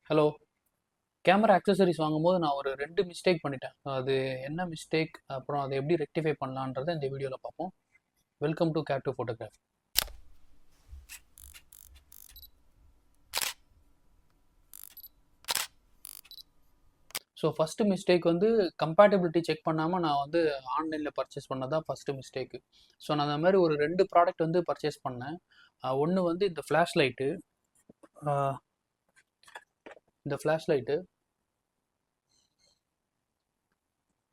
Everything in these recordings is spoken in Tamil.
ஹலோ. கேமரா ஆக்சசரிஸ் வாங்கும்போது நான் ஒரு 2 மிஸ்டேக் பண்ணிட்டேன். அது என்ன மிஸ்டேக்? அப்புறம் அதை எப்படி ரெக்டிஃபை பண்ணலான்றத இந்த வீடியோல பார்ப்போம். Welcome to gate to photography. So first mistake வந்து கம்பேட்டபிலிட்டி செக் பண்ணாமல் நான் வந்து ஆன்லைனில் பர்ச்சேஸ் பண்ணது தான் ஃபஸ்ட்டு மிஸ்டேக்கு. ஸோ நான் அந்த மாதிரி ஒரு 2 ப்ராடக்ட் வந்து பர்ச்சேஸ் பண்ணேன். ஒன்று வந்து இந்த ஃப்ளாஷ் லைட்டு. இந்த ஃப்ளாஷ் லைட்டு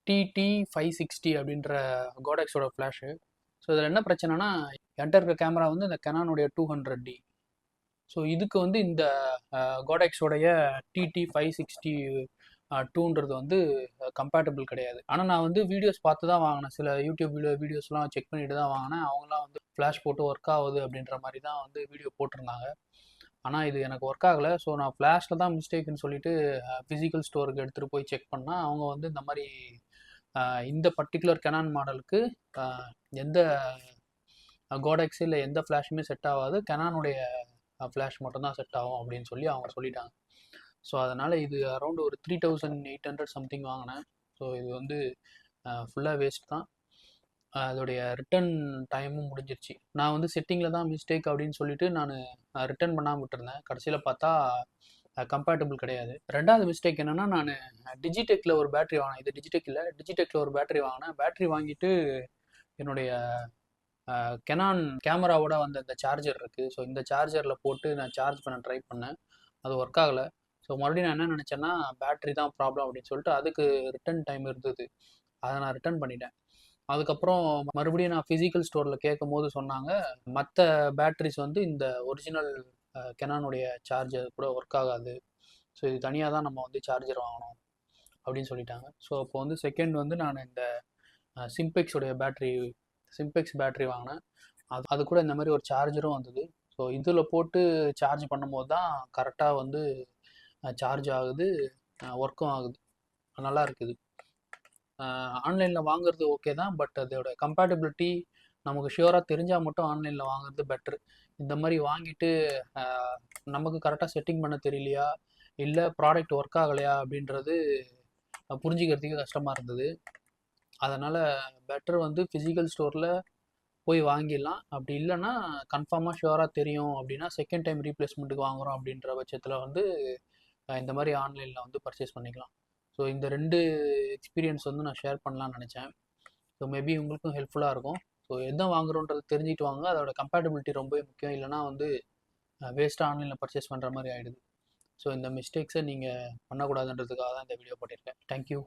TT560 அப்படின்ற கோடெக்ஸோட ஃப்ளாஷு. ஸோ இதில் என்ன பிரச்சனைனா, என்கிட்ட இருக்க கேமரா வந்து இந்த கெனானுடைய 200D. ஸோ இதுக்கு வந்து இந்த கோடெக்ஸோடைய TT560 டூன்றது வந்து கம்பேட்டபிள் கிடையாது. ஆனால் நான் வந்து வீடியோஸ் பார்த்து தான் வாங்கினேன். சில யூடியூப் வீடியோஸ்லாம் செக் பண்ணிட்டு தான் வாங்கினேன். அவங்களாம் வந்து ஃப்ளாஷ் போட்டு ஒர்க் ஆகுது அப்படின்ற மாதிரி தான் வந்து வீடியோ போட்டிருந்தாங்க. ஆனால் இது எனக்கு ஒர்க் ஆகலை. ஸோ நான் ஃப்ளாஷில் தான் மிஸ்டேக்குன்னு சொல்லிட்டு ஃபிசிக்கல் ஸ்டோருக்கு எடுத்துகிட்டு போய் செக் பண்ணால் அவங்க வந்து இந்த மாதிரி இந்த பர்டிகுலர் கெனான் மாடலுக்கு எந்த கோடெக்ஸ் இல்லை எந்த ஃப்ளாஷுமே செட் ஆகாது, கெனானுடைய ஃப்ளாஷ் மட்டும்தான் செட் ஆகும் அப்படின்னு சொல்லி அவங்க சொல்லிட்டாங்க. ஸோ அதனால் இது அரௌண்ட் ஒரு 3800 சம்திங் வாங்கினேன். ஸோ இது வந்து ஃபுல்லாக வேஸ்ட் தான். அதோடைய ரிட்டன் டைமும் முடிஞ்சிருச்சு. நான் வந்து செட்டிங்கில் தான் மிஸ்டேக் அப்படின்னு சொல்லிட்டு நான் ரிட்டன் பண்ணாமல் விட்டுருந்தேன். கடைசியில் பார்த்தா கம்பேட்டபிள் கிடையாது. ரெண்டாவது மிஸ்டேக் என்னென்னா, நான் டிஜிடெக்கில் ஒரு பேட்ரி வாங்கினேன். இது டிஜிடெக்கில் ஒரு பேட்ரி வாங்கினேன். பேட்ரி வாங்கிட்டு என்னுடைய கெனான் கேமராவோட வந்த இந்த சார்ஜர் இருக்குது. ஸோ இந்த சார்ஜரில் போட்டு நான் சார்ஜ் பண்ண ட்ரை பண்ணேன். அது ஒர்க் ஆகலை. ஸோ மறுபடியும் நான் என்ன நினச்சேன்னா, பேட்ரி தான் ப்ராப்ளம் அப்படின்னு சொல்லிட்டு அதுக்கு ரிட்டன் டைம் இருந்தது. அதை நான் ரிட்டன் பண்ணிட்டேன். அதுக்கப்புறம் மறுபடியும் நான் ஃபிசிக்கல் ஸ்டோரில் கேட்கும் போது சொன்னாங்க, மற்ற பேட்ரிஸ் வந்து இந்த ஒரிஜினல் கெனானுடைய சார்ஜர் கூட ஒர்க் ஆகாது. ஸோ இது தனியாக தான் நம்ம வந்து சார்ஜர் வாங்கணும் அப்படின்னு சொல்லிட்டாங்க. ஸோ அப்போ வந்து செகண்ட் வந்து நான் இந்த சிம்பெக்ஸோடைய சிம்பெக்ஸ் பேட்ரி வாங்கினேன். அது கூட இந்த மாதிரி ஒரு சார்ஜரும் வந்தது. ஸோ இதில் போட்டு சார்ஜ் பண்ணும்போது தான் கரெக்டாக வந்து சார்ஜ் ஆகுது, ஒர்க்கும் ஆகுது, நல்லா இருக்குது. ஆன்லைனில் வாங்குறது ஓகே தான், பட் அதோட கம்பேட்டபிலிட்டி நமக்கு ஷியோராக தெரிஞ்சால் மட்டும் ஆன்லைனில் வாங்குறது பெட்ரு. இந்த மாதிரி வாங்கிட்டு நமக்கு கரெக்டாக செட்டிங் பண்ண தெரியலையா, இல்லை ப்ராடக்ட் ஒர்க் ஆகலையா அப்படின்றது புரிஞ்சிக்கிறதுக்கு கஷ்டமாக இருந்தது. அதனால் பெட்டர் வந்து ஃபிசிக்கல் ஸ்டோரில் போய் வாங்கிடலாம். அப்படி இல்லைன்னா கன்ஃபார்மாக ஷுவராக தெரியும் அப்படின்னா செகண்ட் டைம் ரீப்ளேஸ்மெண்ட்டுக்கு வாங்குகிறோம் அப்படின்ற பட்சத்தில் வந்து இந்த மாதிரி ஆன்லைனில் வந்து பர்ச்சேஸ் பண்ணிக்கலாம். ஸோ இந்த 2 எக்ஸ்பீரியன்ஸ் வந்து நான் ஷேர் பண்ணலான்னு நினச்சேன். ஸோ மேபி உங்களுக்கும் ஹெல்ப்ஃபுல்லாக இருக்கும். ஸோ எதை வாங்குறோன்றது தெரிஞ்சுட்டு வாங்க. அதோட கம்பேட்டபிலிட்டி ரொம்ப முக்கியம். இல்லைனா வந்து வேஸ்ட்டாக ஆன்லைனில் பர்ச்சேஸ் பண்ணுற மாதிரி ஆகிடுது. ஸோ இந்த மிஸ்டேக்ஸை நீங்கள் பண்ணக்கூடாதுன்றதுக்காக தான் இந்த வீடியோ போட்டிருக்கேன். தேங்க்யூ.